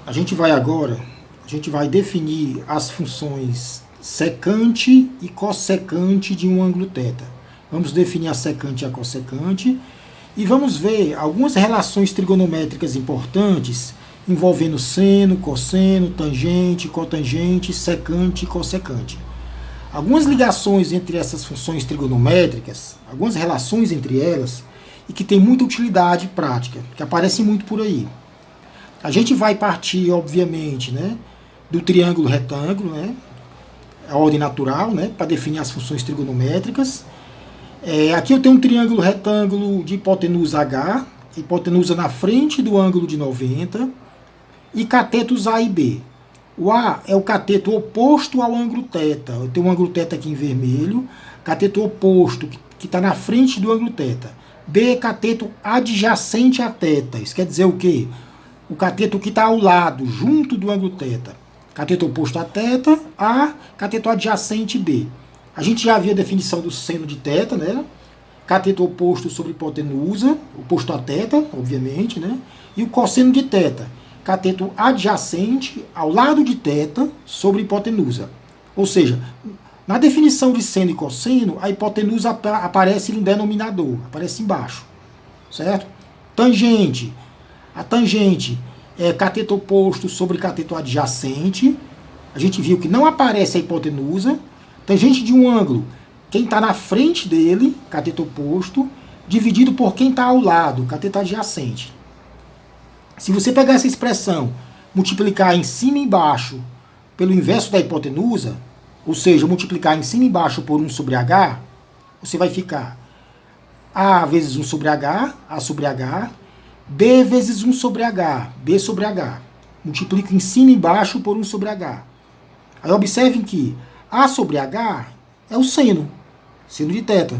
A gente vai definir as funções secante e cossecante de um ângulo θ. Vamos definir a secante e a cossecante e vamos ver algumas relações trigonométricas importantes envolvendo seno, cosseno, tangente, cotangente, secante e cossecante. Algumas ligações entre essas funções trigonométricas, algumas relações entre elas, e que tem muita utilidade prática, que aparecem muito por aí. A gente vai partir, obviamente, né, do triângulo retângulo, né, a ordem natural, né, para definir as funções trigonométricas. Aqui eu tenho um triângulo retângulo de hipotenusa H, hipotenusa na frente do ângulo de 90, e catetos A e B. O A é o cateto oposto ao ângulo θ. Eu tenho um ângulo θ aqui em vermelho, cateto oposto, que está na frente do ângulo θ. B é cateto adjacente a θ. Isso quer dizer o quê? O cateto que está ao lado, junto do ângulo θ. Cateto oposto a θ, A, cateto adjacente B. A gente já viu a definição do seno de θ, né? Cateto oposto sobre hipotenusa, oposto a θ, obviamente, né? E o cosseno de θ, cateto adjacente ao lado de θ sobre hipotenusa. Ou seja, na definição de seno e cosseno, a hipotenusa aparece no denominador, aparece embaixo, certo? Tangente. A tangente é cateto oposto sobre cateto adjacente. A gente viu que não aparece a hipotenusa. Tangente de um ângulo, quem está na frente dele, cateto oposto, dividido por quem está ao lado, cateto adjacente. Se você pegar essa expressão, multiplicar em cima e embaixo pelo inverso da hipotenusa, ou seja, multiplicar em cima e embaixo por 1 sobre H, você vai ficar A vezes 1 sobre H, A sobre H, B vezes 1 sobre H, B sobre H. Multiplico em cima e embaixo por 1 sobre H. Aí observem que A sobre H é o seno de θ.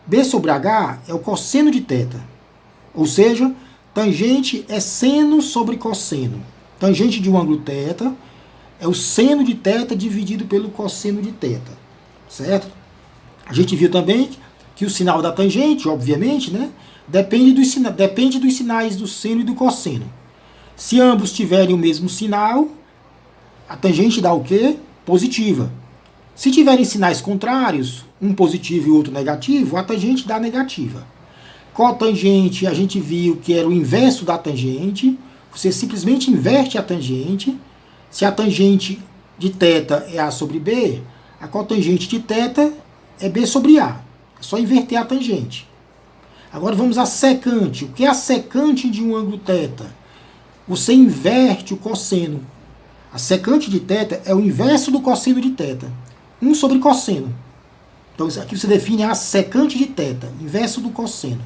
B sobre H é o cosseno de θ. Ou seja, tangente é seno sobre cosseno. Tangente de um ângulo θ é o seno de θ dividido pelo cosseno de θ. Certo? A gente viu também que o sinal da tangente, obviamente, né, depende dos sinais do seno e do cosseno. Se ambos tiverem o mesmo sinal, a tangente dá o quê? Positiva. Se tiverem sinais contrários, um positivo e outro negativo, a tangente dá negativa. Cotangente, a gente viu que era o inverso da tangente. Você simplesmente inverte a tangente. Se a tangente de θ é A sobre B, a cotangente de θ é B sobre A. É só inverter a tangente. Agora vamos à secante. O que é a secante de um ângulo θ? Você inverte o cosseno. A secante de θ é o inverso do cosseno de θ. 1 sobre cosseno. Então aqui você define a secante de θ, inverso do cosseno.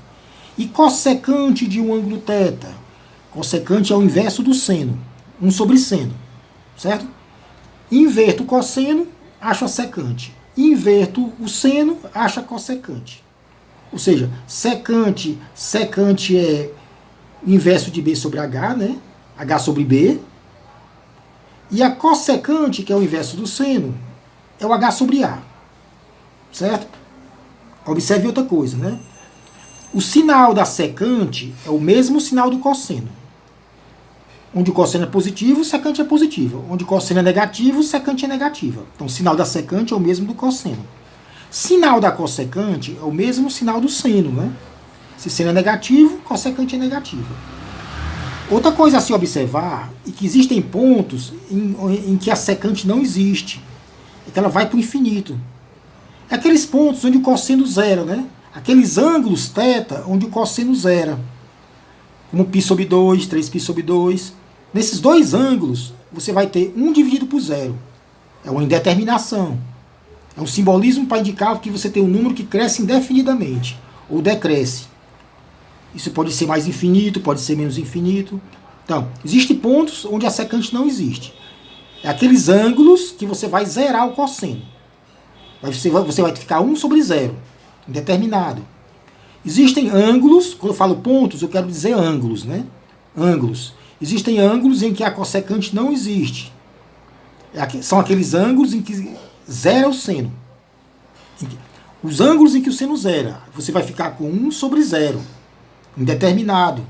E cossecante de um ângulo θ? Cossecante é o inverso do seno. 1 sobre seno. Certo? Inverto o cosseno, acho a secante. Inverto o seno, acho a cossecante. Ou seja, secante é o inverso de B sobre H, né? H sobre B. E a cossecante, que é o inverso do seno, é o H sobre A. Certo? Observe outra coisa, né? O sinal da secante é o mesmo sinal do cosseno. Onde o cosseno é positivo, o secante é positivo. Onde o cosseno é negativo, o secante é negativa. Então, o sinal da secante é o mesmo do cosseno. Sinal da cossecante é o mesmo sinal do seno, né? Se seno é negativo, cossecante é negativo. Outra coisa a se observar é que existem pontos em que a secante não existe. É que ela vai para o infinito. É aqueles pontos onde o cosseno zera, né? Aqueles ângulos θ onde o cosseno zera. Como π sobre 2, 3π sobre 2. Nesses dois ângulos, você vai ter 1 dividido por 0. É uma indeterminação. É um simbolismo para indicar que você tem um número que cresce indefinidamente, ou decresce. Isso pode ser mais infinito, pode ser menos infinito. Então, existem pontos onde a secante não existe. É aqueles ângulos que você vai zerar o cosseno. Você vai ficar 1 sobre 0, indeterminado. Existem ângulos, quando eu falo pontos, eu quero dizer ângulos, né? Ângulos. Existem ângulos em que a cossecante não existe. São aqueles ângulos em que zera o seno. Os ângulos em que o seno zera, você vai ficar com 1 sobre 0, indeterminado,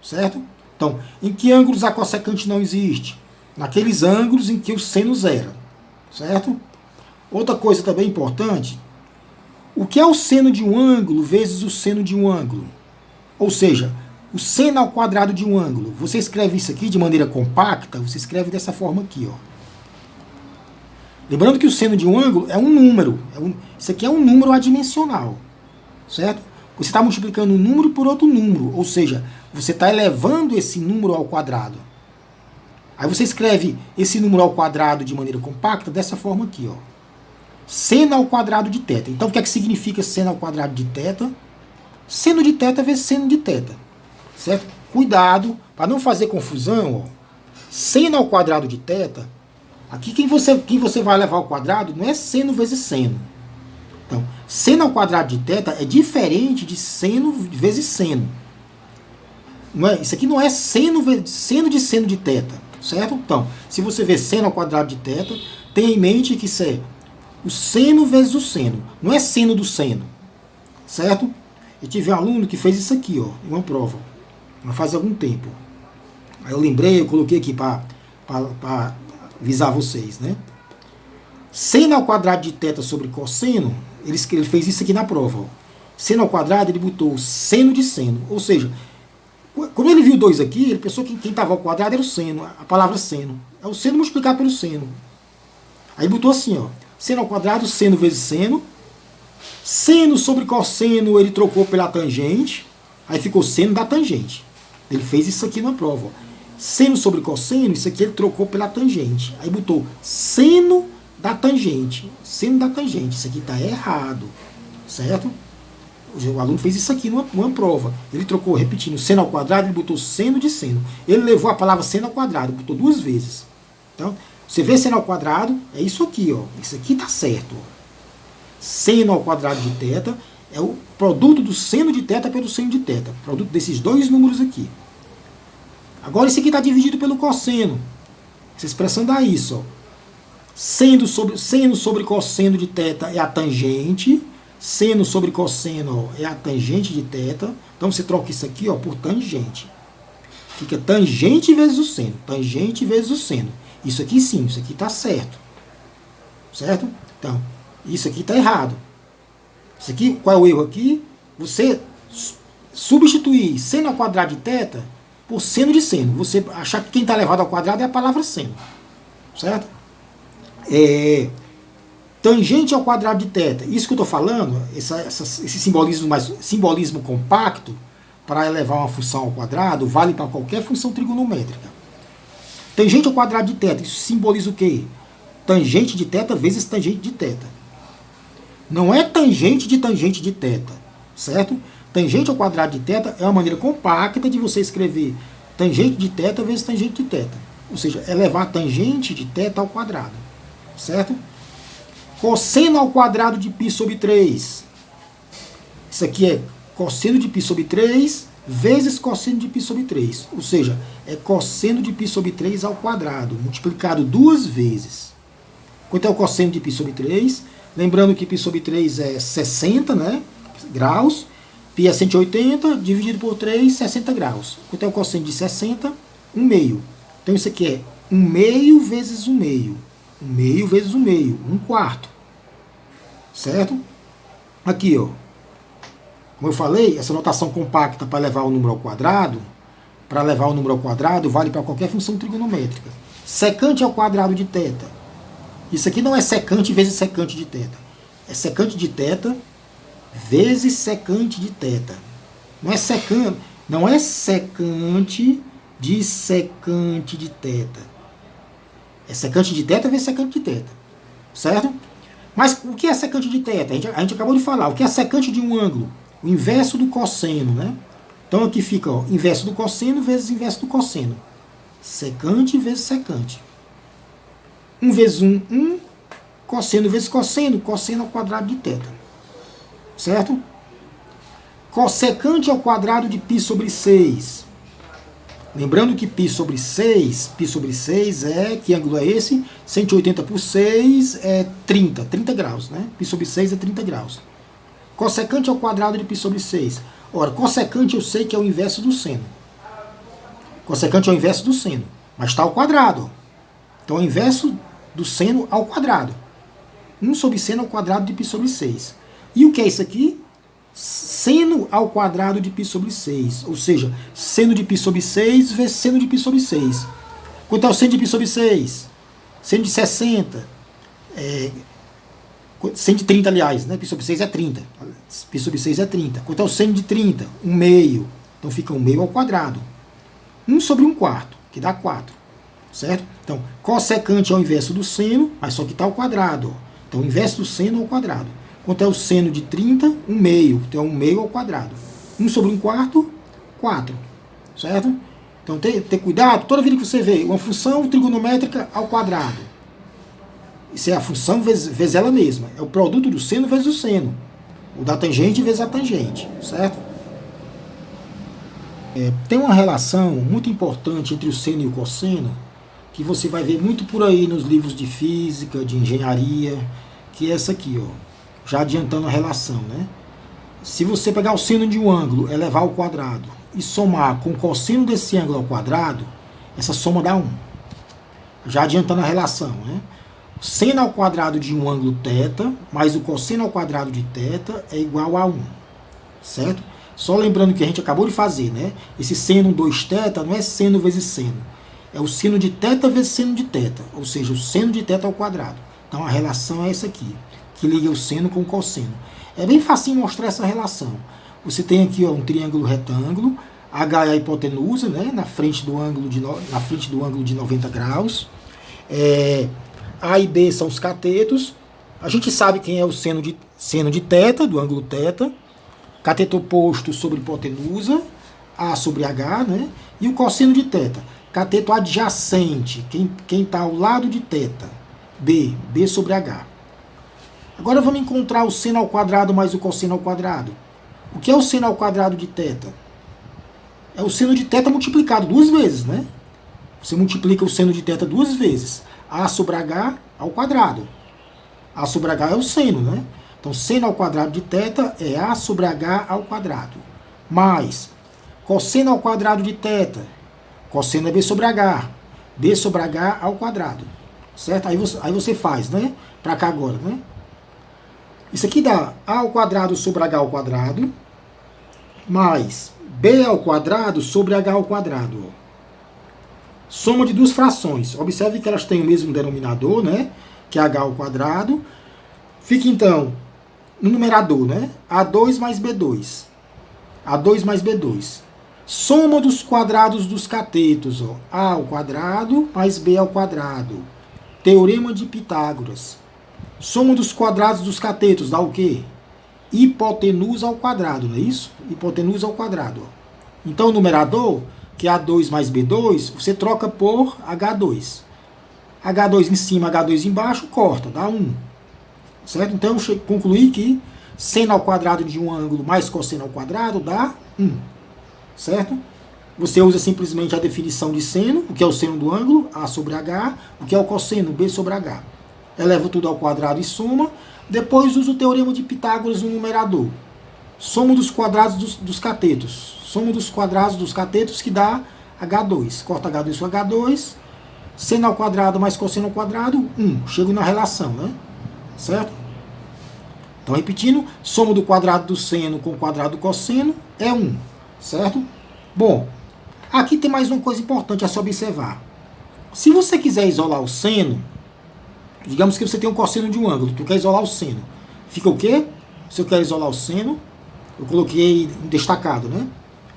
certo? Então, em que ângulos a cossecante não existe? Naqueles ângulos em que o seno zera, certo? Outra coisa também importante, o que é o seno de um ângulo vezes o seno de um ângulo? Ou seja, o seno ao quadrado de um ângulo. Você escreve isso aqui de maneira compacta, você escreve dessa forma aqui, ó. Lembrando que o seno de um ângulo é um número. Isso aqui é um número adimensional, certo? Você está multiplicando um número por outro número, ou seja, você está elevando esse número ao quadrado. Aí você escreve esse número ao quadrado de maneira compacta dessa forma aqui, ó. Seno ao quadrado de θ. Então o que é que significa seno ao quadrado de θ? Seno de θ vezes seno de θ. Certo? Cuidado, para não fazer confusão, ó. Seno ao quadrado de θ, aqui quem você vai levar ao quadrado não é seno vezes seno. Então, seno ao quadrado de θ é diferente de seno vezes seno. Não é, isso aqui não é seno de seno de θ, certo? Então, se você vê seno ao quadrado de θ, tenha em mente que isso é o seno vezes o seno. Não é seno do seno, certo? Eu tive um aluno que fez isso aqui, ó, em uma prova, faz algum tempo. Aí eu lembrei, eu coloquei aqui para avisar vocês, né? Seno ao quadrado de θ sobre cosseno, ele fez isso aqui na prova, ó. Seno ao quadrado, ele botou seno de seno. Ou seja, como ele viu 2 aqui, ele pensou que quem estava ao quadrado era o seno, a palavra seno. É o seno multiplicado pelo seno. Aí botou assim, ó, seno ao quadrado, seno vezes seno. Seno sobre cosseno, ele trocou pela tangente. Aí ficou seno da tangente. Ele fez isso aqui na prova, ó. Seno sobre cosseno, isso aqui ele trocou pela tangente. Aí botou seno da tangente. Seno da tangente. Isso aqui está errado, certo? O aluno fez isso aqui numa prova. Ele trocou, repetindo, seno ao quadrado, ele botou seno de seno. Ele levou a palavra seno ao quadrado, botou 2 vezes. Então, você vê seno ao quadrado, é isso aqui, ó. Isso aqui está certo, ó. Seno ao quadrado de θ é o produto do seno de θ pelo seno de θ. Produto desses 2 números aqui. Agora esse aqui está dividido pelo cosseno. Essa expressão dá isso, ó. Seno sobre cosseno de θ é a tangente. Seno sobre cosseno, ó, é a tangente de θ. Então você troca isso aqui, ó, por tangente. Fica tangente vezes o seno. Tangente vezes o seno. Isso aqui sim, isso aqui está certo. Certo? Então, isso aqui está errado. Isso aqui, qual é o erro aqui? Você substituir seno ao quadrado de θ por seno de seno. Você achar que quem está levado ao quadrado é a palavra seno. Certo? Tangente ao quadrado de θ. Isso que eu estou falando, esse simbolismo compacto, para elevar uma função ao quadrado, vale para qualquer função trigonométrica. Tangente ao quadrado de θ, isso simboliza o quê? Tangente de θ vezes tangente de θ. Não é tangente de θ, certo? Tangente ao quadrado de θ é uma maneira compacta de você escrever tangente de θ vezes tangente de θ. Ou seja, elevar tangente de θ ao quadrado, certo? Cosseno ao quadrado de π sobre 3. Isso aqui é cosseno de π sobre 3 vezes cosseno de π sobre 3. Ou seja, é cosseno de π sobre 3 ao quadrado, multiplicado 2 vezes. Quanto é o cosseno de π sobre 3? Lembrando que π sobre 3 é 60, né, graus. Π é 180, dividido por 3, 60 graus. Quanto é o cosseno de 60? 1 meio. Então isso aqui é 1 meio vezes 1 meio. 1 meio vezes 1 meio, 1 quarto. Certo? Aqui, ó. Como eu falei, essa notação compacta para levar o número ao quadrado, vale para qualquer função trigonométrica. Secante ao quadrado de θ. Isso aqui não é secante vezes secante de θ. É secante de θ vezes secante de θ. Não é secante de secante de θ. É secante de θ vezes secante de θ. Certo? Mas o que é secante de θ? A gente acabou de falar. O que é secante de um ângulo? O inverso do cosseno, né? Então aqui fica, ó, inverso do cosseno vezes inverso do cosseno. Secante vezes secante. 1 vezes 1, 1. Cosseno vezes cosseno. Cosseno ao quadrado de θ. Certo? Cossecante ao quadrado de π sobre 6. Lembrando que π sobre 6 é, que ângulo é esse? 180 por 6 é 30 graus, né? π sobre 6 é 30 graus. Cossecante ao quadrado de π sobre 6. Ora, cossecante eu sei que é o inverso do seno. Cossecante é o inverso do seno, mas está ao quadrado. Então é o inverso do seno ao quadrado. 1 sobre seno ao quadrado de π sobre 6. E o que é isso aqui? Seno ao quadrado de π sobre 6. Ou seja, seno de π sobre 6 vezes seno de π sobre 6. Quanto é o seno de π sobre 6? Seno de 60. Seno de 30, aliás, né? Π sobre 6 é 30. Π sobre 6 é 30. Quanto é o seno de 30? 1 meio. Então fica 1 meio ao quadrado. 1 sobre 1 quarto, que dá 4. Certo? Então, cossecante é o inverso do seno, mas só que está ao quadrado. Ó. Então, o inverso do seno ao quadrado. Quanto é o seno de 30? 1 meio. Então, é 1 meio ao quadrado. 1 sobre 1 quarto, 4. Certo? Então, ter cuidado. Toda vez que você vê uma função trigonométrica ao quadrado, isso é a função vezes ela mesma. É o produto do seno vezes o seno. O da tangente vezes a tangente. Certo? Tem uma relação muito importante entre o seno e o cosseno, que você vai ver muito por aí nos livros de física, de engenharia, que é essa aqui, ó, já adiantando a relação, né? Se você pegar o seno de um ângulo, elevar ao quadrado, e somar com o cosseno desse ângulo ao quadrado, essa soma dá 1. Já adiantando a relação, né? O seno ao quadrado de um ângulo θ, mais o cosseno ao quadrado de θ é igual a 1, certo? Só lembrando que a gente acabou de fazer, né? Esse seno 2θ não é seno vezes seno. É o seno de θ vezes seno de θ, ou seja, o seno de θ ao quadrado. Então a relação é essa aqui, que liga o seno com o cosseno. É bem fácil mostrar essa relação. Você tem aqui, ó, um triângulo retângulo, H é a hipotenusa, né, na frente do ângulo de 90 graus. A e B são os catetos. A gente sabe quem é o seno de θ, do ângulo θ. Cateto oposto sobre hipotenusa, A sobre H, né, e o cosseno de θ. Cateto adjacente, quem está ao lado de θ, B sobre H. Agora vamos encontrar o seno ao quadrado mais o cosseno ao quadrado. O que é o seno ao quadrado de θ? É o seno de θ multiplicado 2 vezes, né? Você multiplica o seno de θ 2 vezes. A sobre H ao quadrado. A sobre H é o seno, né? Então, seno ao quadrado de θ é A sobre H ao quadrado. Mais cosseno ao quadrado de θ. Cosseno é B sobre H. B sobre H ao quadrado. Certo? Aí você faz, né? Para cá agora, né? Isso aqui dá A ao quadrado sobre H ao quadrado. Mais B ao quadrado sobre H ao quadrado. Soma de duas frações. Observe que elas têm o mesmo denominador, né? Que é H ao quadrado. Fica, então, no numerador, né? A2 mais B2. A2 mais B2. Soma dos quadrados dos catetos, ó. A ao quadrado mais B ao quadrado. Teorema de Pitágoras. Soma dos quadrados dos catetos dá o quê? Hipotenusa ao quadrado, não é isso? Hipotenusa ao quadrado. Ó. Então, o numerador, que é A2 mais B2, você troca por H2. H2 em cima, H2 embaixo, corta, dá 1. Certo? Então, eu concluí que seno ao quadrado de um ângulo mais cosseno ao quadrado dá 1. Certo? Você usa simplesmente a definição de seno, o que é o seno do ângulo, A sobre H, o que é o cosseno, B sobre H. Eleva tudo ao quadrado e soma. Depois usa o teorema de Pitágoras no numerador. Soma dos quadrados dos catetos. Soma dos quadrados dos catetos que dá H2. Corta H2 com H2. Seno ao quadrado mais cosseno ao quadrado, 1. Chego na relação, né? Certo? Então, repetindo, soma do quadrado do seno com o quadrado do cosseno é 1. Certo? Bom, aqui tem mais uma coisa importante a se observar. Se você quiser isolar o seno, digamos que você tem um cosseno de um ângulo, tu quer isolar o seno. Fica o quê? Se eu quero isolar o seno, eu coloquei destacado, né?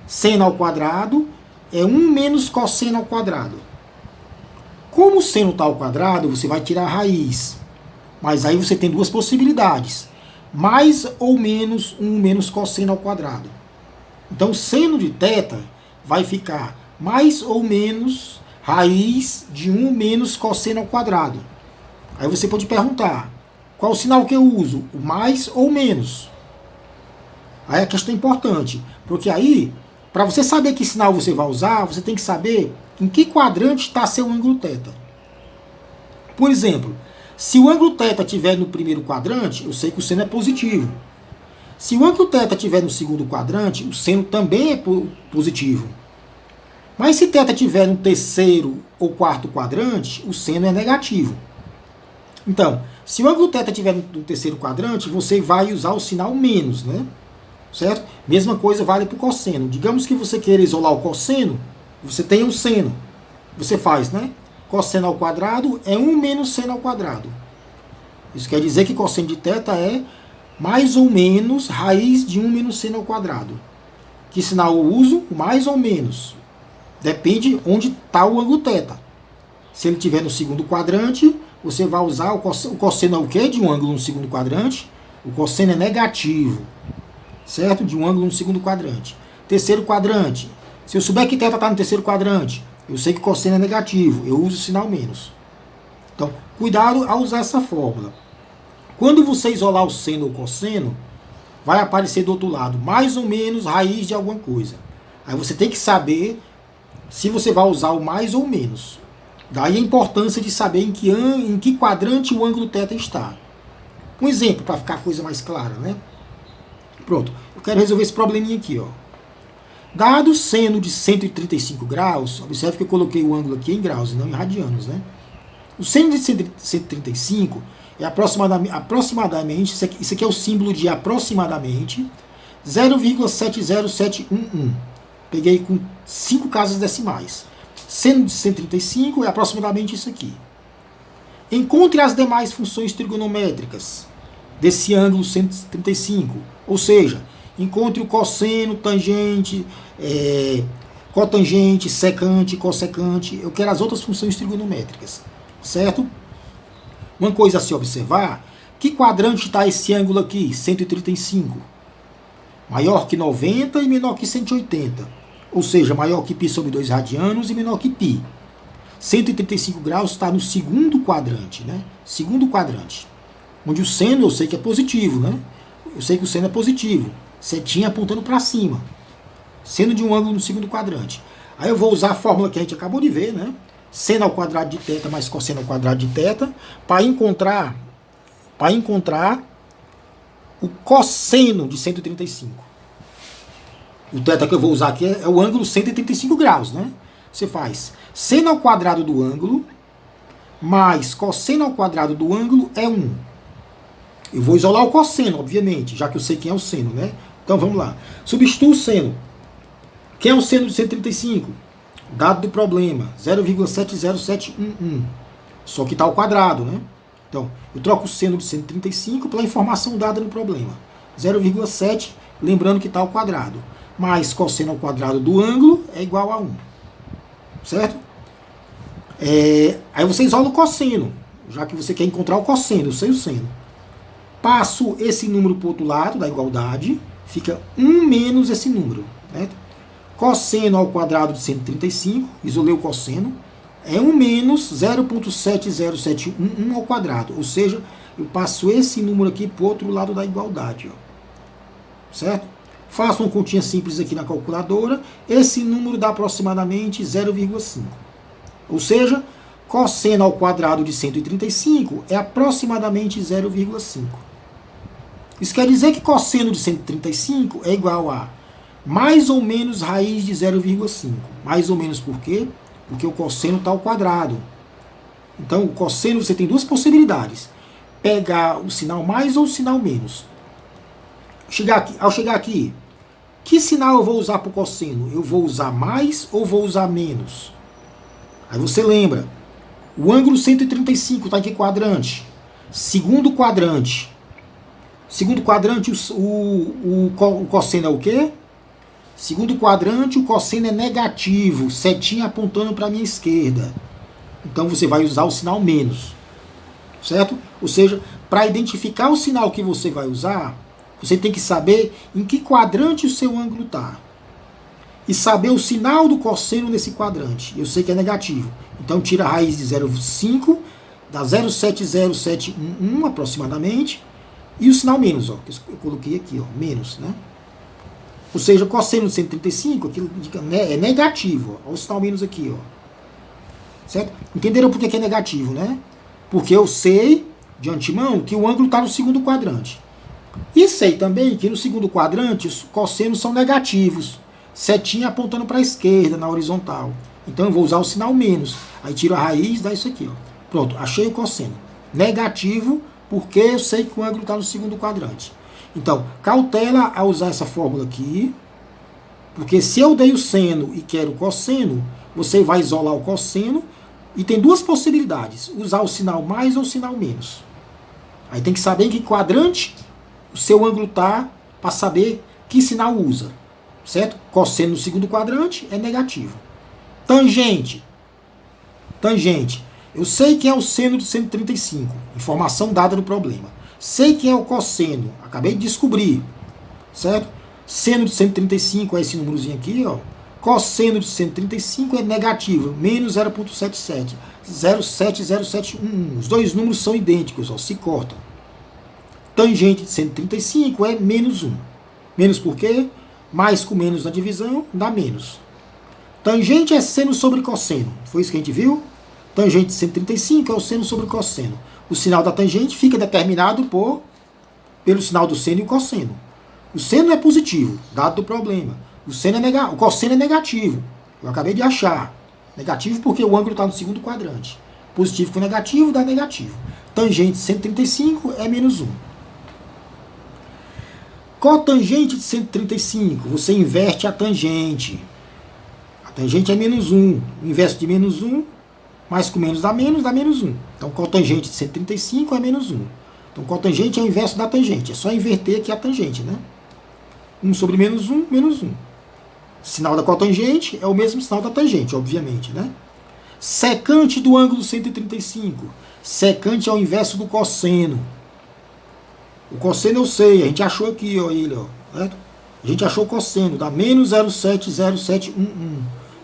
Seno ao quadrado é 1 menos cosseno ao quadrado. Como o seno está ao quadrado, você vai tirar a raiz. Mas aí você tem duas possibilidades. Mais ou menos 1 menos cosseno ao quadrado. Então, o seno de θ vai ficar mais ou menos raiz de 1 menos cosseno ao quadrado. Aí você pode perguntar, qual o sinal que eu uso? O mais ou menos? Aí a questão é importante, porque aí, para você saber que sinal você vai usar, você tem que saber em que quadrante está seu ângulo θ. Por exemplo, se o ângulo θ estiver no primeiro quadrante, eu sei que o seno é positivo. Se o ângulo θ estiver no segundo quadrante, o seno também é positivo. Mas se θ estiver no terceiro ou quarto quadrante, o seno é negativo. Então, se o ângulo θ estiver no terceiro quadrante, você vai usar o sinal menos, né? Certo? Mesma coisa vale para o cosseno. Digamos que você queira isolar o cosseno, você tem um seno. Você faz, né? Cosseno ao quadrado é 1 menos seno ao quadrado. Isso quer dizer que cosseno de θ é mais ou menos raiz de 1 menos seno ao quadrado. Que sinal eu uso? Mais ou menos. Depende onde está o ângulo θ. Se ele estiver no segundo quadrante, você vai usar o cosseno é o quê? De um ângulo no segundo quadrante. O cosseno é negativo. Certo? De um ângulo no segundo quadrante. Terceiro quadrante. Se eu souber que θ está no terceiro quadrante, eu sei que cosseno é negativo. Eu uso o sinal menos. Então, cuidado ao usar essa fórmula. Quando você isolar o seno ou cosseno, vai aparecer do outro lado mais ou menos raiz de alguma coisa. Aí você tem que saber se você vai usar o mais ou menos. Daí a importância de saber em que quadrante o ângulo θ está. Um exemplo para ficar a coisa mais clara, né? Pronto, eu quero resolver esse probleminha aqui, ó. Dado o seno de 135 graus, observe que eu coloquei o ângulo aqui em graus e não em radianos, né? O seno de 135 é aproximadamente, isso aqui é o símbolo de aproximadamente, 0,70711. Peguei com 5 casas decimais. Seno de 135 é aproximadamente isso aqui. Encontre as demais funções trigonométricas desse ângulo 135. Ou seja, encontre o cosseno, tangente, cotangente, secante, cossecante. Eu quero as outras funções trigonométricas. Certo? Uma coisa a se observar, que quadrante está esse ângulo aqui, 135? Maior que 90 e menor que 180. Ou seja, maior que π sobre 2 radianos e menor que π. 135 graus está no segundo quadrante, né? Segundo quadrante. Onde o seno eu sei que é positivo, né? Eu sei que o seno é positivo. Setinha apontando para cima. Seno de um ângulo no segundo quadrante. Aí eu vou usar a fórmula que a gente acabou de ver, né? Seno ao quadrado de θ mais cosseno ao quadrado de θ para encontrar o cosseno de 135. O θ que eu vou usar aqui é o ângulo 135 graus, né? Você faz seno ao quadrado do ângulo mais cosseno ao quadrado do ângulo é 1. Eu vou isolar o cosseno, obviamente, já que eu sei quem é o seno, né? Então vamos lá. Substitua o seno. Quem é o seno de 135? Dado do problema, 0,70711. Só que está ao quadrado, né? Então, eu troco o seno de 135 pela informação dada no problema. 0,7, lembrando que está ao quadrado. Mais cosseno ao quadrado do ângulo é igual a 1. Certo? Aí você isola o cosseno, já que você quer encontrar o cosseno, eu sei o seno. Passo esse número para o outro lado da igualdade, fica 1 menos esse número. Certo? Cosseno ao quadrado de 135, isolei o cosseno, é 1 menos 0,70711 ao quadrado. Ou seja, eu passo esse número aqui para o outro lado da igualdade. Ó. Certo? Faço uma continha simples aqui na calculadora. Esse número dá aproximadamente 0,5. Ou seja, cosseno ao quadrado de 135 é aproximadamente 0,5. Isso quer dizer que cosseno de 135 é igual a mais ou menos raiz de 0,5. Mais ou menos por quê? Porque o cosseno está ao quadrado. Então, o cosseno você tem duas possibilidades. Pegar o sinal mais ou o sinal menos. Ao chegar aqui, que sinal eu vou usar para o cosseno? Eu vou usar mais ou vou usar menos? Aí você lembra. O ângulo 135 está em que quadrante? Segundo quadrante. Segundo quadrante, o cosseno é o quê? Segundo quadrante, o cosseno é negativo, setinha apontando para a minha esquerda. Então você vai usar o sinal menos. Certo? Ou seja, para identificar o sinal que você vai usar, você tem que saber em que quadrante o seu ângulo está. E saber o sinal do cosseno nesse quadrante. Eu sei que é negativo. Então tira a raiz de 0,5, dá 0,70711 aproximadamente. E o sinal menos, ó, que eu coloquei aqui, ó, menos, né? Ou seja, o cosseno de 135 aqui é negativo. Ó, olha o sinal menos aqui, ó. Certo? Entenderam por que é negativo, né? Porque eu sei, de antemão, que o ângulo está no segundo quadrante. E sei também que no segundo quadrante os cossenos são negativos. setinha apontando para a esquerda, na horizontal. Então eu vou usar o sinal menos. Aí tiro a raiz, dá isso aqui, ó. Pronto, achei o cosseno. Negativo, porque eu sei que o ângulo está no segundo quadrante. Então, cautela a usar essa fórmula aqui, porque se eu dei o seno e quero o cosseno, você vai isolar o cosseno, e tem duas possibilidades, usar o sinal mais ou o sinal menos. Aí tem que saber em que quadrante o seu ângulo está, para saber que sinal usa. Certo? Cosseno no segundo quadrante é negativo. Tangente. Tangente. Eu sei quem é o seno de 135. Informação dada no problema. Sei quem é o cosseno. Acabei de descobrir. Certo? Seno de 135 é esse númerozinho aqui, ó. Cosseno de 135 é negativo, menos 0,77. 0,70711. Os dois números são idênticos, ó, se cortam. Tangente de 135 é menos 1. Menos por quê? Mais com menos na divisão dá menos. Tangente é seno sobre cosseno. Foi isso que a gente viu? Tangente de 135 é o seno sobre cosseno. O sinal da tangente fica determinado pelo sinal do seno e o cosseno. O seno é positivo, dado do problema. O cosseno é negativo. Eu acabei de achar. Negativo porque o ângulo está no segundo quadrante. Positivo com negativo dá negativo. Tangente de 135 é menos 1. Cotangente de 135, você inverte a tangente. A tangente é menos 1. O inverso de menos 1, mais com menos dá menos 1. Então, cotangente de 135 é menos 1. Então, cotangente é o inverso da tangente. É só inverter aqui a tangente, né? 1 sobre menos 1, menos 1. O sinal da cotangente é o mesmo sinal da tangente, obviamente, né? Secante do ângulo 135. Secante é o inverso do cosseno. O cosseno eu sei, a gente achou aqui, ó, ele, ó, certo? A gente achou o cosseno, dá menos 0,70711.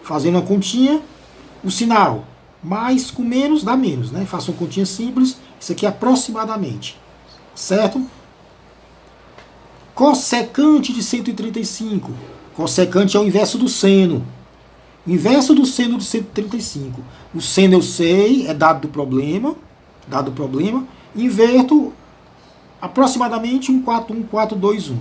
Fazendo uma continha, o sinal mais com menos dá menos, né? Faça uma continha simples, isso aqui é aproximadamente, certo? Cossecante de 135. Cossecante é o inverso do seno. O inverso do seno de 135. O seno eu sei, é dado do problema. Inverto aproximadamente 1,41421.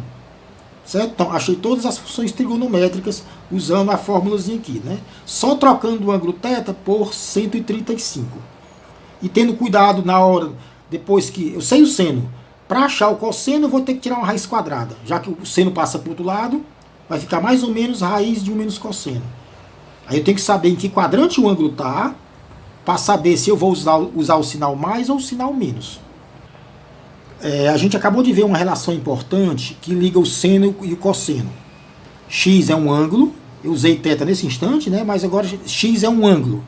Certo? Então, achei todas as funções trigonométricas usando a fórmulazinha aqui, né? Só trocando o ângulo θ por 135. E tendo cuidado na hora, depois que eu sei o seno, para achar o cosseno eu vou ter que tirar uma raiz quadrada. Já que o seno passa para o outro lado, vai ficar mais ou menos raiz de 1 menos cosseno. Aí eu tenho que saber em que quadrante o ângulo está, para saber se eu vou usar o sinal mais ou o sinal menos. A gente acabou de ver uma relação importante que liga o seno e o cosseno. X é um ângulo, eu usei θ nesse instante, né? Mas agora x é um ângulo,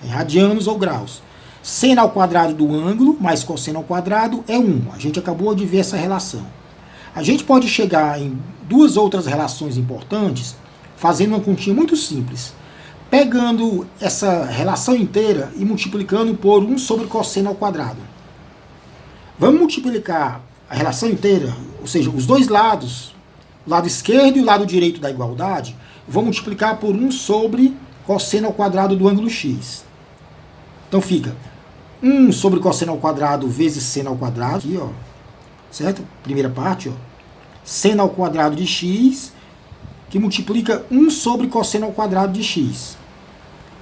em radianos ou graus. Seno ao quadrado do ângulo mais cosseno ao quadrado é 1. A gente acabou de ver essa relação. A gente pode chegar em duas outras relações importantes fazendo uma continha muito simples. Pegando essa relação inteira e multiplicando por 1 sobre cosseno ao quadrado. Vamos multiplicar a relação inteira, ou seja, os dois lados, o lado esquerdo e o lado direito da igualdade, vou multiplicar por 1 sobre cosseno ao quadrado do ângulo x. Então fica 1 sobre cosseno ao quadrado vezes seno ao quadrado, aqui, ó, certo? Primeira parte, ó. Seno ao quadrado de x, que multiplica 1 sobre cosseno ao quadrado de x.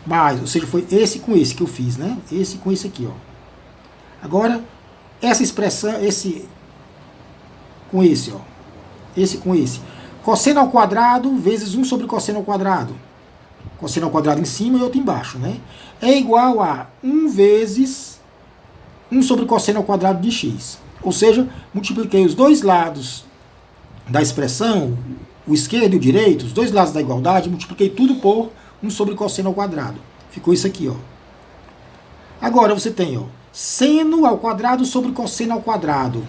Mais, ou seja, foi esse com esse que eu fiz, né? Esse com esse aqui, ó. Agora, essa expressão, esse com esse, ó. Esse com esse. Cosseno ao quadrado vezes 1 sobre cosseno ao quadrado. Cosseno ao quadrado em cima e outro embaixo, né? É igual a 1 vezes 1 sobre cosseno ao quadrado de x. Ou seja, multipliquei os dois lados da expressão, o esquerdo e o direito, os dois lados da igualdade, multipliquei tudo por 1 sobre cosseno ao quadrado. Ficou isso aqui, ó. Agora você tem, ó, seno ao quadrado sobre cosseno ao quadrado.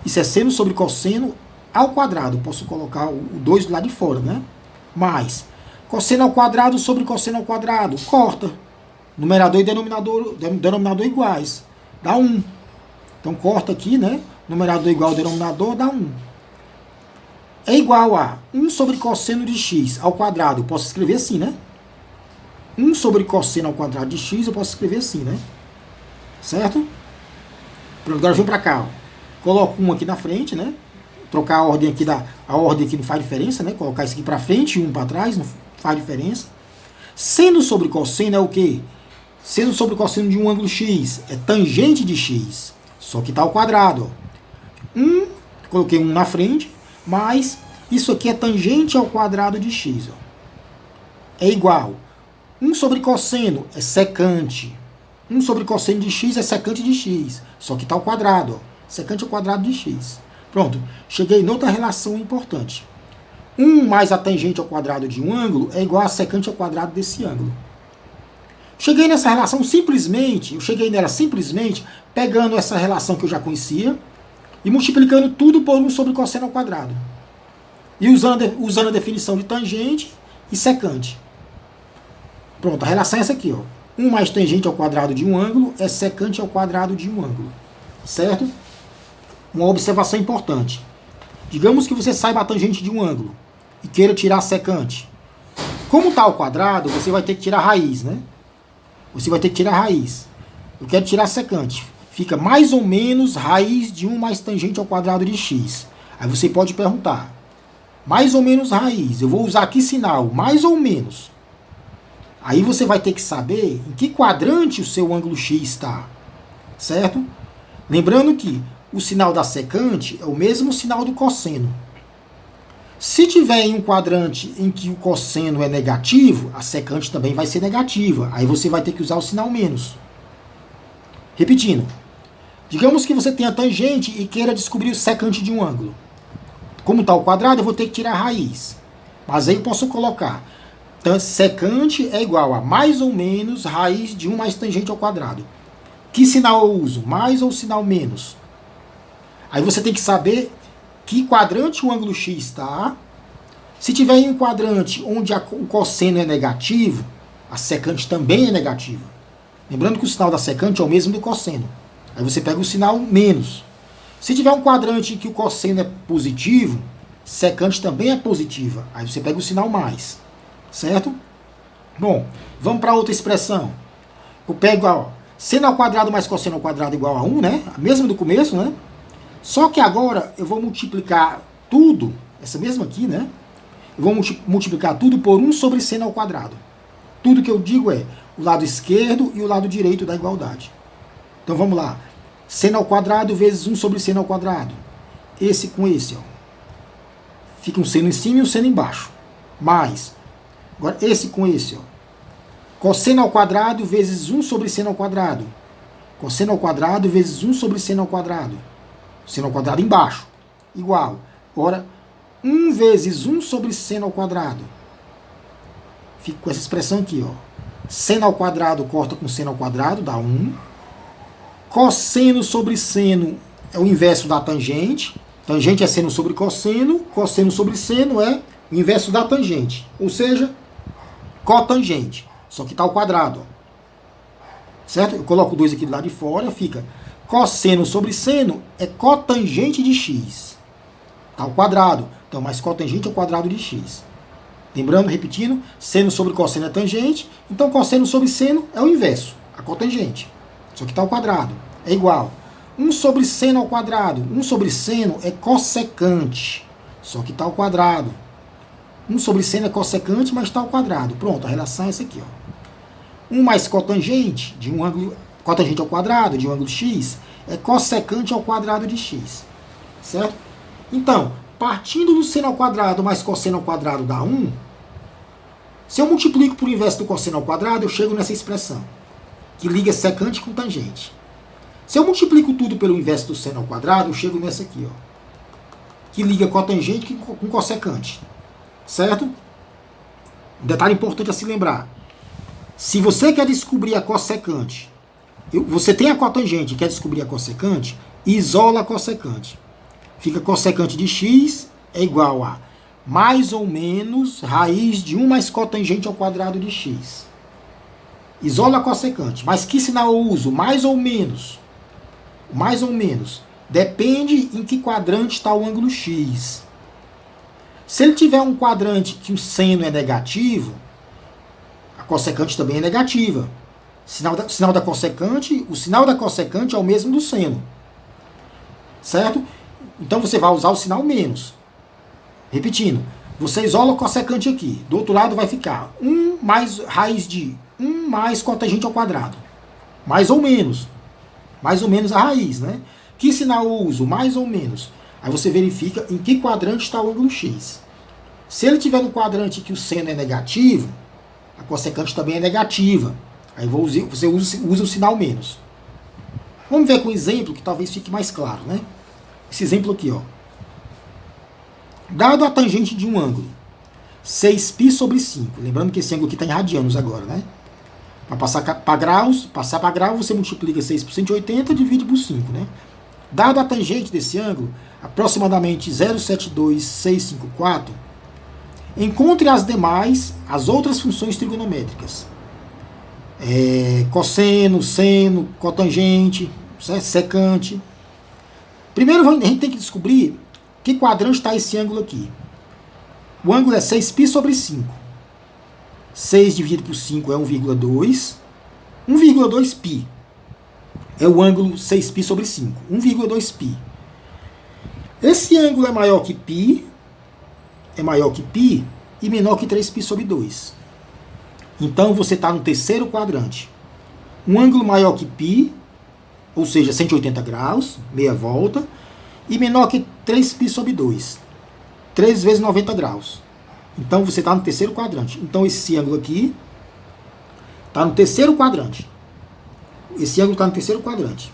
Isso é seno sobre cosseno ao quadrado. Posso colocar o 2 do lado de fora, né? Mais cosseno ao quadrado sobre cosseno ao quadrado. Corta. Numerador e denominador iguais. Dá 1. Então corta aqui, né? Numerador igual ao denominador dá 1. É igual a 1 sobre cosseno de x ao quadrado. Eu posso escrever assim, né? 1 sobre cosseno ao quadrado de x eu posso escrever assim, né? Certo? Pronto, agora eu venho para cá, ó. Coloco 1 aqui na frente, né? trocar a ordem aqui, a ordem aqui não faz diferença, né? Colocar isso aqui para frente e um para trás não faz diferença. Seno sobre cosseno é o quê? Seno sobre cosseno de um ângulo x é tangente de x, só que está ao quadrado. Coloquei um na frente, mas isso aqui é tangente ao quadrado de x. Ó. É igual. 1 sobre cosseno é secante. 1 sobre cosseno de x é secante de x, só que está ao quadrado. Ó. Secante ao quadrado de x. Pronto, cheguei noutra relação importante. 1 mais a tangente ao quadrado de um ângulo é igual a secante ao quadrado desse ângulo. Cheguei nessa relação simplesmente, pegando essa relação que eu já conhecia e multiplicando tudo por 1 sobre cosseno ao quadrado. E usando a definição de tangente e secante. Pronto, a relação é essa aqui. Ó. 1 mais tangente ao quadrado de um ângulo é secante ao quadrado de um ângulo. Certo? Uma observação importante. Digamos que você saiba a tangente de um ângulo e queira tirar a secante. Como está ao quadrado, você vai ter que tirar a raiz, né? Você vai ter que tirar a raiz. Eu quero tirar a secante. Fica mais ou menos raiz de 1 mais tangente ao quadrado de x. Aí você pode perguntar. Mais ou menos raiz. Eu vou usar aqui sinal. Mais ou menos. Aí você vai ter que saber em que quadrante o seu ângulo x está. Certo? Lembrando que o sinal da secante é o mesmo sinal do cosseno. Se tiver em um quadrante em que o cosseno é negativo, a secante também vai ser negativa. Aí você vai ter que usar o sinal menos. Repetindo. Digamos que você tenha tangente e queira descobrir o secante de um ângulo. Como está o quadrado, eu vou ter que tirar a raiz. Mas aí eu posso colocar. Então, secante é igual a mais ou menos raiz de 1 mais tangente ao quadrado. Que sinal eu uso? Mais ou sinal menos? Aí você tem que saber que quadrante o ângulo x está. Se tiver em um quadrante onde o cosseno é negativo, a secante também é negativa. Lembrando que o sinal da secante é o mesmo do cosseno. Aí você pega o sinal menos. Se tiver um quadrante em que o cosseno é positivo, secante também é positiva. Aí você pega o sinal mais. Certo? Bom, vamos para outra expressão. Eu pego, ó, seno ao quadrado mais cosseno ao quadrado igual a 1, né? A mesma do começo, né? Só que agora eu vou multiplicar tudo, essa mesma aqui, né? Eu vou multiplicar tudo por 1 sobre seno ao quadrado. Tudo que eu digo é o lado esquerdo e o lado direito da igualdade. Então vamos lá. Seno ao quadrado vezes 1 sobre seno ao quadrado. Esse com esse, ó. Fica um seno em cima e um seno embaixo. Mais. Agora esse com esse, ó. Cosseno ao quadrado vezes 1 sobre seno ao quadrado. Cosseno ao quadrado vezes 1 sobre seno ao quadrado. Seno ao quadrado embaixo. Igual. Agora, 1 vezes 1 sobre seno ao quadrado. Fico com essa expressão aqui, ó. Seno ao quadrado corta com seno ao quadrado, dá 1. Cosseno sobre seno é o inverso da tangente. Tangente é seno sobre cosseno. Cosseno sobre seno é o inverso da tangente. Ou seja, cotangente. Só que está ao quadrado. Ó. Certo? Eu coloco 2 aqui do lado de fora, fica... Cosseno sobre seno é cotangente de x. Está ao quadrado. Então, mais cotangente ao quadrado de x. Lembrando, repetindo, seno sobre cosseno é tangente. Então, cosseno sobre seno é o inverso, a cotangente. Só que está ao quadrado. É igual. 1 sobre seno ao quadrado. 1 sobre seno é cossecante. Só que está ao quadrado. 1 sobre seno é cossecante, mas está ao quadrado. Pronto, a relação é essa aqui. Ó. 1 mais cotangente de um ângulo... Cotangente ao quadrado de um ângulo x é cossecante ao quadrado de x. Certo? Então, partindo do seno ao quadrado mais cosseno ao quadrado dá 1. Se eu multiplico por inverso do cosseno ao quadrado, eu chego nessa expressão, que liga secante com tangente. Se eu multiplico tudo pelo inverso do seno ao quadrado, eu chego nessa aqui, ó, que liga cotangente com cossecante. Certo? Um detalhe importante a se lembrar. Se você quer descobrir a cossecante, você tem a cotangente e quer descobrir a cossecante, isola a cossecante. Fica cossecante de x é igual a mais ou menos raiz de 1 mais cotangente ao quadrado de x. Isola a cossecante. Mas que sinal eu uso? Mais ou menos. Mais ou menos. Depende em que quadrante está o ângulo x. Se ele tiver um quadrante que o seno é negativo, a cossecante também é negativa. Sinal da cossecante, o sinal da cossecante é o mesmo do seno. Certo? Então você vai usar o sinal menos. Repetindo, você isola o cossecante aqui. Do outro lado vai ficar 1 mais raiz de 1 mais cotangente ao quadrado. Mais ou menos. Mais ou menos a raiz, né? Que sinal eu uso? Mais ou menos. Aí você verifica em que quadrante está o ângulo X. Se ele estiver no quadrante que o seno é negativo, a cossecante também é negativa. Aí você usa o sinal menos. Vamos ver com um exemplo que talvez fique mais claro, né? Esse exemplo aqui, ó. Dado a tangente de um ângulo, 6π sobre 5. Lembrando que esse ângulo aqui está em radianos agora, né? Para passar para graus, você multiplica 6 por 180 e divide por 5, né? Dado a tangente desse ângulo, aproximadamente 0,72654, encontre as outras funções trigonométricas. Cosseno, seno, cotangente, secante. Primeiro a gente tem que descobrir que quadrante está esse ângulo aqui. O ângulo é 6π sobre 5. 6 dividido por 5 é 1,2. 1,2π é o ângulo 6π sobre 5. 1,2π. Esse ângulo é maior que π, e menor que 3π sobre 2. Então você está no terceiro quadrante. Um ângulo maior que π, ou seja, 180 graus, meia volta, e menor que 3π sobre 2. 3 vezes 90 graus. Então você está no terceiro quadrante. Então esse ângulo aqui está no terceiro quadrante. Esse ângulo está no terceiro quadrante.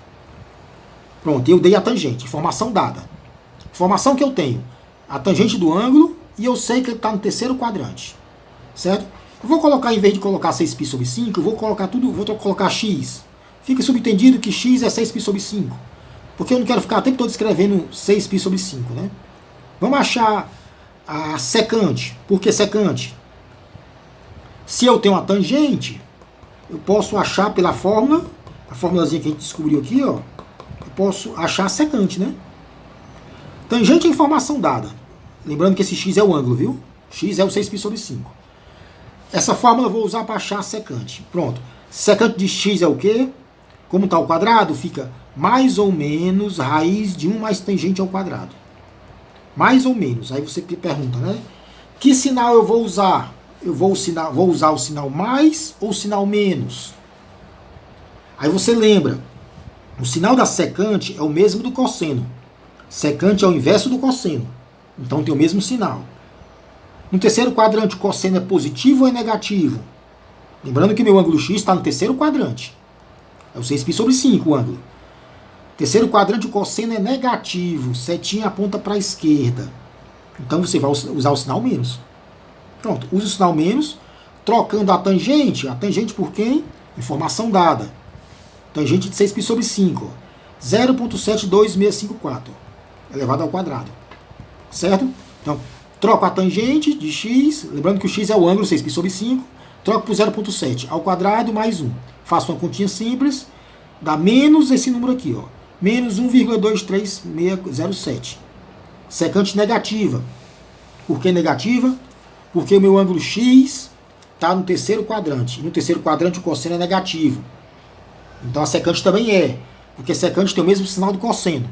Pronto, eu dei a tangente. Informação dada. Informação que eu tenho. A tangente do ângulo e eu sei que ele está no terceiro quadrante. Certo? Eu vou colocar, em vez de colocar 6π sobre 5, eu vou colocar vou colocar x. Fica subentendido que x é 6π sobre 5. Porque eu não quero ficar o tempo todo escrevendo 6π sobre 5, né? Vamos achar a secante. Por que secante? Se eu tenho uma tangente, eu posso achar pela fórmula, a formulazinha que a gente descobriu aqui, ó, eu posso achar a secante, né? Tangente é informação dada. Lembrando que esse x é o ângulo, viu? X é o 6π sobre 5. Essa fórmula eu vou usar para achar a secante. Pronto. Secante de x é o quê? Como está o quadrado, fica mais ou menos raiz de 1 mais tangente ao quadrado. Mais ou menos. Aí você pergunta, né? Que sinal eu vou usar? Eu vou usar o sinal mais ou o sinal menos? Aí você lembra, o sinal da secante é o mesmo do cosseno. Secante é o inverso do cosseno. Então tem o mesmo sinal. No terceiro quadrante, o cosseno é positivo ou é negativo? Lembrando que meu ângulo x está no terceiro quadrante. É o 6π sobre 5 o ângulo. Terceiro quadrante, o cosseno é negativo. Setinha aponta para a esquerda. Então você vai usar o sinal menos. Pronto, use o sinal menos, trocando a tangente. A tangente por quem? Informação dada. Tangente de 6π sobre 5. 0,72654. Elevado ao quadrado. Certo? Então, troco a tangente de x. Lembrando que o x é o ângulo 6π sobre 5. Troco por 0,7 ao quadrado mais 1. Faço uma continha simples. Dá menos esse número aqui, ó. Menos 1,23607. Secante negativa. Por que negativa? Porque o meu ângulo x está no terceiro quadrante. E no terceiro quadrante o cosseno é negativo. Então a secante também é. Porque secante tem o mesmo sinal do cosseno.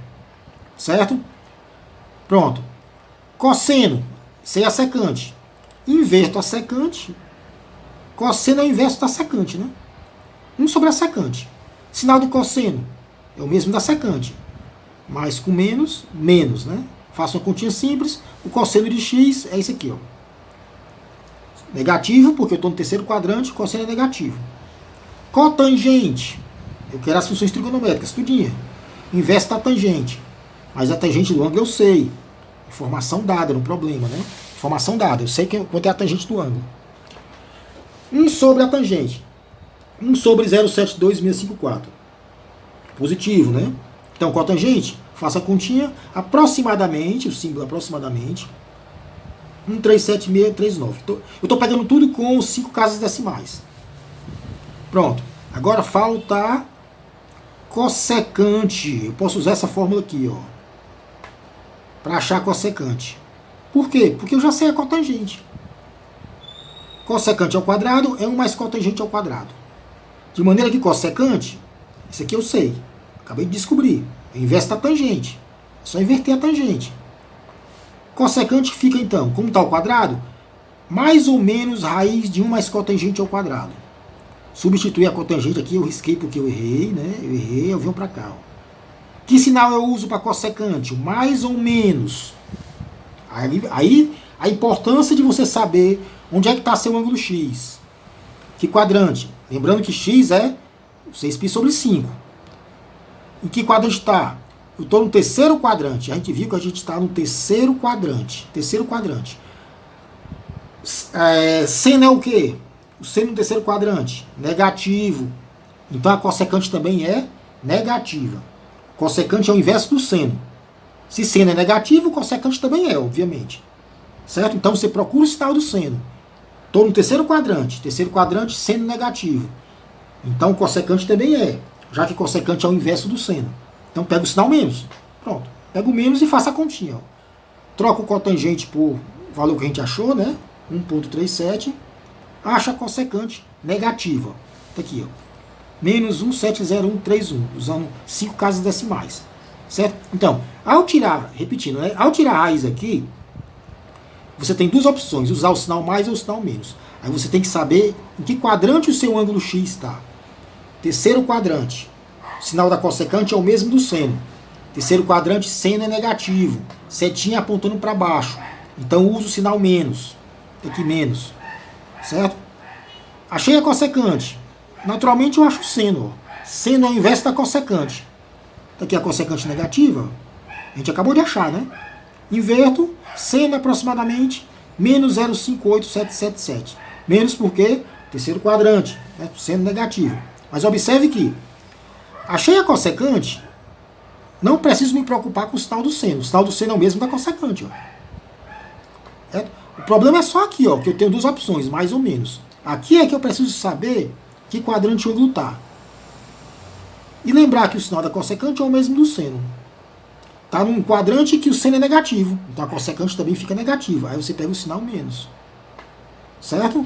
Certo? Pronto. Cosseno. Sei a secante. Inverto a secante. Cosseno é o inverso da secante, né? 1 sobre a secante. Sinal do cosseno é o mesmo da secante. Mas com menos, menos, né? Faço uma continha simples. O cosseno de x é esse aqui, ó. Negativo, porque eu estou no terceiro quadrante, o cosseno é negativo. Cotangente. Eu quero as funções trigonométricas, tudinho. Inverso da tangente. Mas a tangente do ângulo eu sei. Informação dada, não problema, né? Informação dada, eu sei quanto é a tangente do ângulo. 1 sobre a tangente. 1 sobre 0,72654. Positivo, né? Então, cotangente, faça a continha, aproximadamente, o símbolo aproximadamente, 1,37639. Eu estou pegando tudo com os 5 casas decimais. Pronto. Agora falta cossecante. Eu posso usar essa fórmula aqui, ó, para achar cossecante. Por quê? Porque eu já sei a cotangente. Cossecante ao quadrado é 1 mais cotangente ao quadrado. De maneira que cossecante, isso aqui eu sei. Acabei de descobrir. É o inverso da tangente. É só inverter a tangente. Cossecante fica então, como está o quadrado, mais ou menos raiz de 1 mais cotangente ao quadrado. Substituir a cotangente aqui, eu risquei porque eu errei, né? Eu venho para cá. Ó. Que sinal eu uso para cossecante? Mais ou menos. Aí a importância de você saber onde é que está seu ângulo x. Que quadrante? Lembrando que x é 6π sobre 5. Em que quadrante está? Eu estou no terceiro quadrante. A gente viu que a gente está no terceiro quadrante. Seno é o quê? O seno no terceiro quadrante. Negativo. Então a cossecante também é negativa. Cossecante é o inverso do seno. Se seno é negativo, o cossecante também é, obviamente. Certo? Então você procura o sinal do seno. Estou no terceiro quadrante, seno negativo. Então o cossecante também é, já que cossecante é o inverso do seno. Então pega o sinal menos. Pronto. Pega o menos e faça a continha. Ó. Troca o cotangente por valor que a gente achou, né? 1,37. Acha a cossecante negativa. Tá aqui, ó. Menos 1,70131, usando 5 casas decimais. Certo? Então, ao tirar, repetindo, né? Ao tirar a raiz aqui, você tem duas opções, usar o sinal mais ou o sinal menos. Aí você tem que saber em que quadrante o seu ângulo x está. Terceiro quadrante. O sinal da cossecante é o mesmo do seno. Terceiro quadrante, seno é negativo. Setinha apontando para baixo. Então uso o sinal menos. Aqui menos. Certo? Achei a cossecante. Naturalmente eu acho o seno. Ó. Seno é o inverso da cossecante. Aqui a cossecante negativa. A gente acabou de achar, né? Inverto, seno aproximadamente menos 0,58777. Menos porque terceiro quadrante, né? Seno negativo. Mas observe que achei a cossecante, não preciso me preocupar com o sinal do seno. O sinal do seno é o mesmo da cossecante. Ó. O problema é só aqui, ó, que eu tenho duas opções, mais ou menos. Aqui é que eu preciso saber que quadrante o ângulo está. E lembrar que o sinal da cossecante é o mesmo do seno. Está num quadrante que o seno é negativo. Então a cossecante também fica negativa. Aí você pega o sinal menos. Certo?